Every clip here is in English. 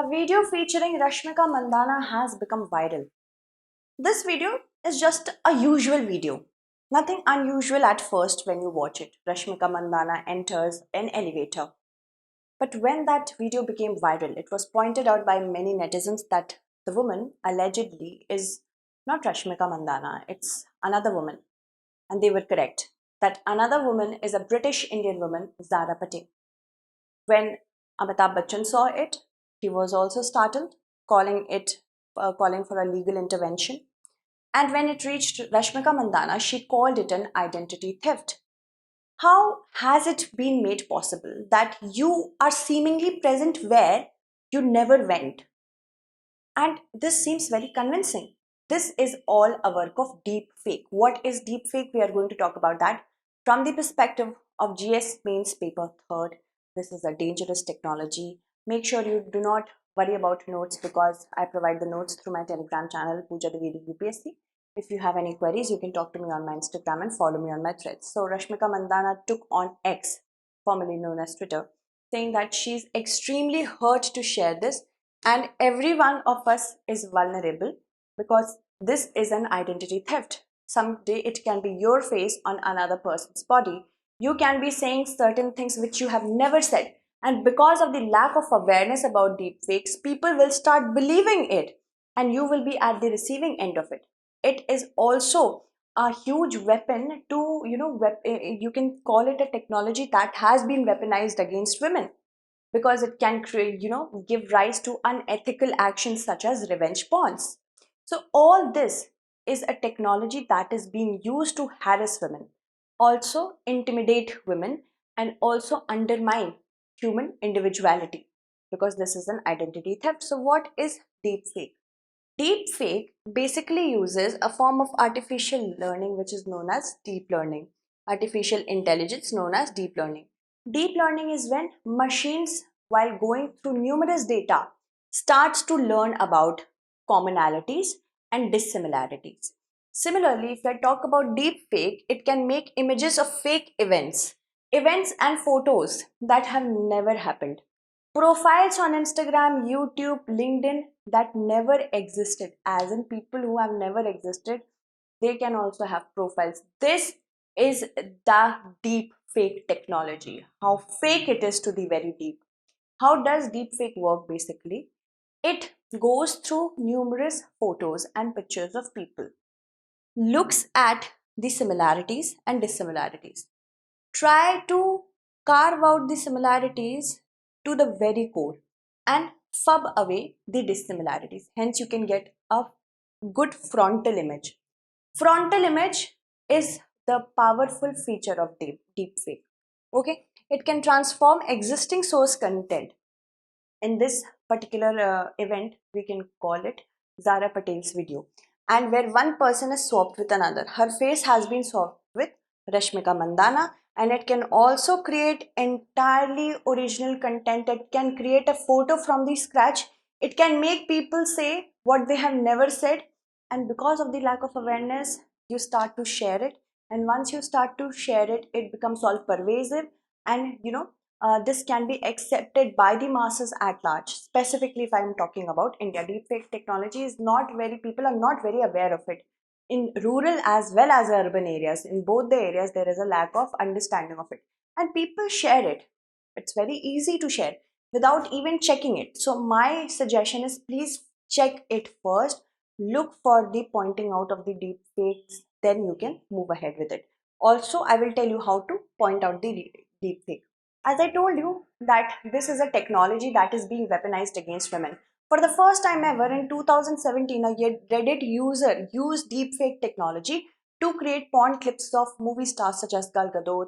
A video featuring Rashmika Mandana has become viral. This video is just a usual video. Nothing unusual at first when you watch it. Rashmika Mandana enters an elevator. But when that video became viral, it was pointed out by many netizens that the woman allegedly is not Rashmika Mandana, it's another woman. And they were correct. That another woman is a British Indian woman, Zara Patel. When Amitabh Bachchan saw it, he was also startled, calling for a legal intervention. And when it reached Rashmika Mandana, she called it an identity theft. How has it been made possible that you are seemingly present where you never went? And this seems very convincing. This is all a work of deep fake. What is deep fake? We are going to talk about that from the perspective of GS Mains paper third. This is a dangerous technology. Make sure you do not worry about notes because I provide the notes through my Telegram channel, Pooja Dwivedi UPSC. If you have any queries, you can talk to me on my Instagram and follow me on my threads. So Rashmika Mandana took on X, formerly known as Twitter, saying that she's extremely hurt to share this and every one of us is vulnerable because this is an identity theft. Someday it can be your face on another person's body. You can be saying certain things which you have never said. And because of the lack of awareness about deepfakes, people will start believing it and you will be at the receiving end of it. It is also a huge weapon to, you can call it a technology that has been weaponized against women because it can create, give rise to unethical actions such as revenge porns. So all this is a technology that is being used to harass women, also intimidate women, and also undermine human individuality, because this is an identity theft. So what is deepfake? Deepfake basically uses a form of artificial learning which is known as deep learning, artificial intelligence known as deep learning. Deep learning is when machines, while going through numerous data, starts to learn about commonalities and dissimilarities. Similarly, if I talk about deepfake, it can make images of fake events and photos that have never happened. Profiles on Instagram, YouTube, LinkedIn that never existed, as in people who have never existed, they can also have profiles. This is the deep fake technology. How fake it is to the very deep. How does deep fake work basically? It goes through numerous photos and pictures of people, looks at the similarities and dissimilarities, try to carve out the similarities to the very core and fub away the dissimilarities. Hence, you can get a good frontal image. Frontal image is the powerful feature of deepfake. Okay, it can transform existing source content. In this particular event, we can call it Zara Patel's video, and where one person is swapped with another. Her face has been swapped with Rashmika Mandana, and it can also create entirely original content. It can create a photo from the scratch. It can make people say what they have never said, and because of the lack of awareness, you start to share it. And once you start to share it, it becomes all pervasive, and this can be accepted by the masses at large. Specifically, if I'm talking about India, deepfake technology is not very, people are not very aware of it. In rural as well as urban areas, in both the areas, there is a lack of understanding of it. And people share it. It's very easy to share without even checking it. So my suggestion is please check it first. Look for the pointing out of the deepfakes, then you can move ahead with it. Also, I will tell you how to point out the deepfake. As I told you that this is a technology that is being weaponized against women. For the first time ever in 2017, a Reddit user used deepfake technology to create porn clips of movie stars such as Gal Gadot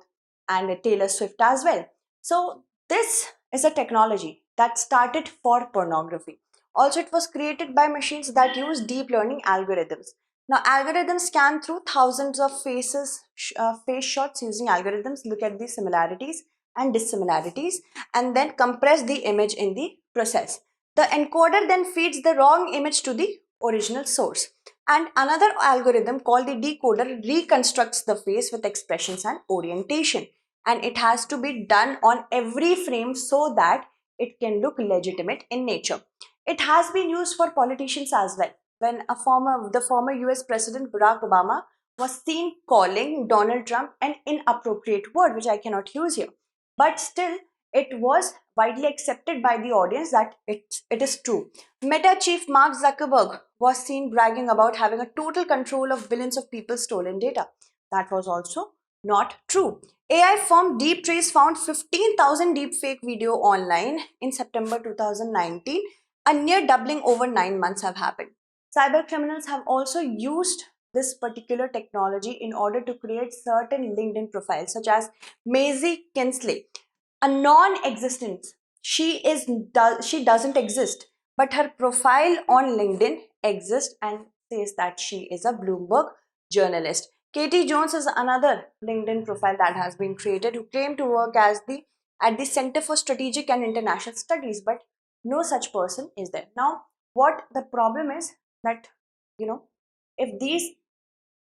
and Taylor Swift as well. So this is a technology that started for pornography. Also, it was created by machines that use deep learning algorithms. Now, algorithms scan through thousands of face shots using algorithms, look at the similarities and dissimilarities, and then compress the image in the process. The encoder then feeds the wrong image to the original source. And another algorithm called the decoder reconstructs the face with expressions and orientation. And it has to be done on every frame so that it can look legitimate in nature. It has been used for politicians as well. When the former US President Barack Obama was seen calling Donald Trump an inappropriate word, which I cannot use here. But still, it was widely accepted by the audience that it is true. Meta chief Mark Zuckerberg was seen bragging about having a total control of billions of people's stolen data. That was also not true. AI firm DeepTrace found 15,000 deepfake video online in September 2019. A near doubling over 9 months have happened. Cyber criminals have also used this particular technology in order to create certain LinkedIn profiles, such as Maisie Kinsley, a non-existent. She doesn't exist, but her profile on LinkedIn exists and says that she is a Bloomberg journalist. Katie Jones is another LinkedIn profile that has been created who claimed to work as the at the Center for Strategic and International Studies, but no such person is there. Now, what the problem is that, you know, if these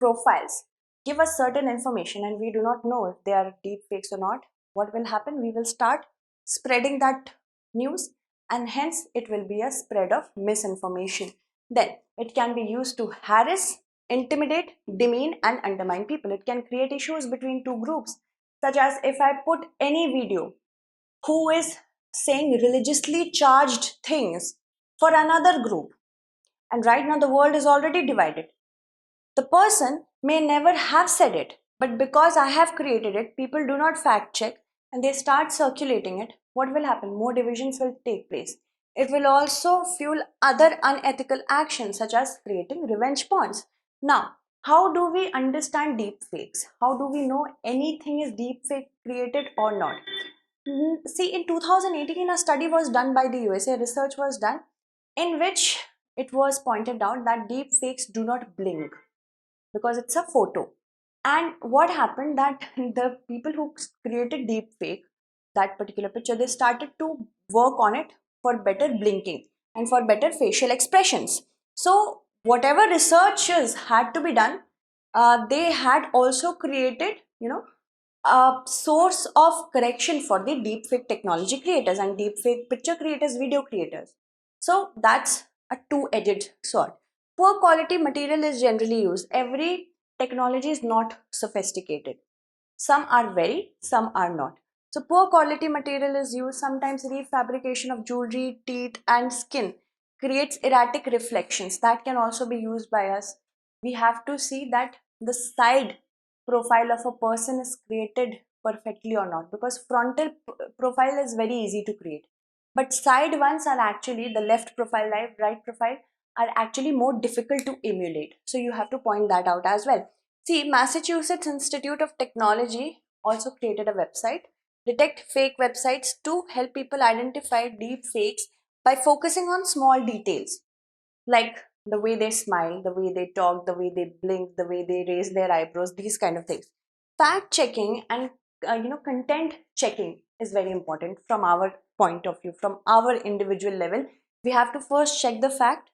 profiles give us certain information and we do not know if they are deep fakes or not, what will happen? We will start spreading that news, and hence it will be a spread of misinformation. Then it can be used to harass, intimidate, demean, and undermine people. It can create issues between two groups, such as if I put any video who is saying religiously charged things for another group, and right now the world is already divided. The person may never have said it, but because I have created it, people do not fact check and they start circulating it. What will happen? More divisions will take place. It will also fuel other unethical actions such as creating revenge bonds. Now, how do we understand deep fakes? How do we know anything is deep fake created or not? See, in 2018, a study was done by the USA, research was done in which it was pointed out that deep fakes do not blink because it's a photo. And what happened that the people who created deepfake, that particular picture, they started to work on it for better blinking and for better facial expressions. So whatever researches had to be done, they had also created, a source of correction for the deepfake technology creators and deepfake picture creators, video creators. So that's a two-edged sword. Poor quality material is generally used. Every technology is not sophisticated. Some are very, some are not. So poor quality material is used. Sometimes refabrication of jewelry, teeth, and skin creates erratic reflections. That can also be used by us. We have to see that the side profile of a person is created perfectly or not, because frontal profile is very easy to create, but side ones are actually, the left profile, right profile, are actually more difficult to emulate. So you have to point that out as well. See, Massachusetts Institute of Technology also created a website, Detect Fake Websites, to help people identify deep fakes by focusing on small details like the way they smile, the way they talk, the way they blink, the way they raise their eyebrows, these kind of things. Fact checking and content checking is very important from our point of view, from our individual level. We have to first check the fact.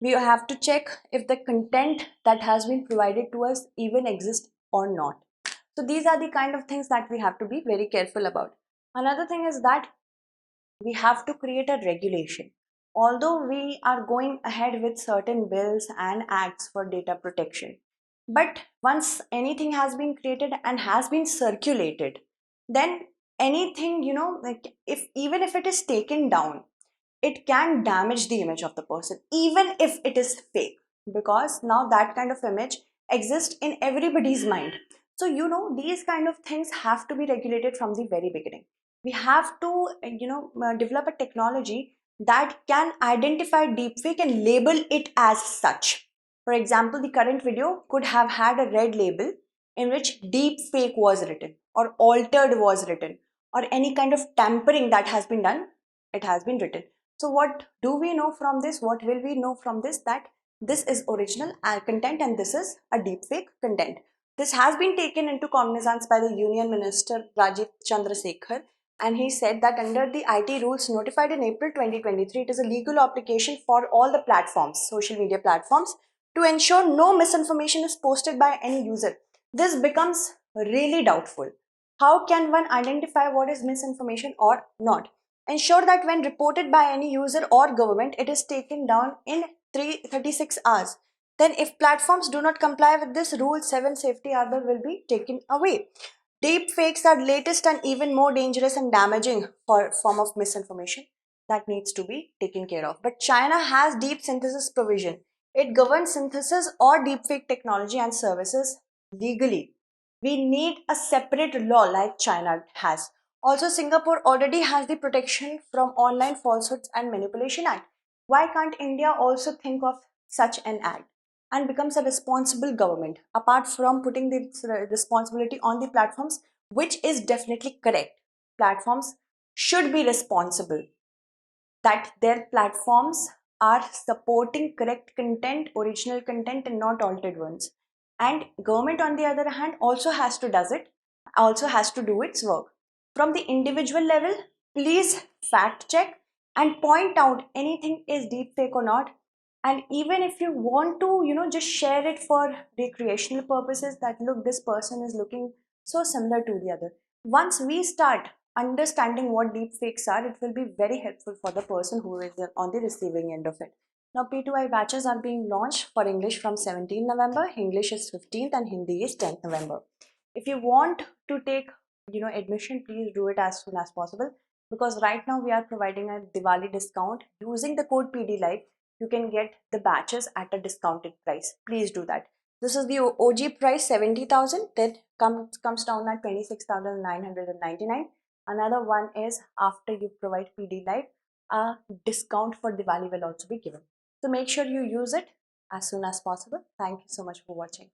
We have to check if the content that has been provided to us even exists or not. So these are the kind of things that we have to be very careful about. Another thing is that we have to create a regulation. Although we are going ahead with certain bills and acts for data protection, but once anything has been created and has been circulated, then anything, like if even if it is taken down, it can damage the image of the person, even if it is fake, because now that kind of image exists in everybody's mind. So, these kind of things have to be regulated from the very beginning. We have to, develop a technology that can identify deepfake and label it as such. For example, the current video could have had a red label in which deepfake was written, or altered was written, or any kind of tampering that has been done, it has been written. So what do we know from this? What will we know from this? That this is original content and this is a deepfake content. This has been taken into cognizance by the Union Minister Rajiv Chandrasekhar, and he said that under the IT rules notified in April 2023, it is a legal obligation for all the platforms, social media platforms, to ensure no misinformation is posted by any user. This becomes really doubtful. How can one identify what is misinformation or not? Ensure that when reported by any user or government, it is taken down in 36 hours. Then, if platforms do not comply with this rule, 7 safety harbor will be taken away. Deep fakes are latest and even more dangerous and damaging for form of misinformation that needs to be taken care of. But China has deep synthesis provision. It governs synthesis or deepfake technology and services legally. We need a separate law like China has. Also, Singapore already has the Protection from Online Falsehoods and Manipulation Act. Why can't India also think of such an act and becomes a responsible government apart from putting the responsibility on the platforms, which is definitely correct. Platforms should be responsible that their platforms are supporting correct content, original content, and not altered ones. And government, on the other hand, also has to does it, also has to do its work. From the individual level, please fact check and point out anything is deep fake or not. And even if you want to, just share it for recreational purposes, that look, this person is looking so similar to the other. Once we start understanding what deep fakes are, it will be very helpful for the person who is on the receiving end of it. Now, P2I batches are being launched for English from 17 November, English is 15th, and Hindi is 10th November. If you want to take, admission, please do it as soon as possible, because right now we are providing a Diwali discount. Using the code PD Live, you can get the batches at a discounted price. Please do that. This is the OG price 70,000, that comes down at 26,999. Another one is after you provide PD Live, a discount for Diwali will also be given. So make sure you use it as soon as possible. Thank you so much for watching.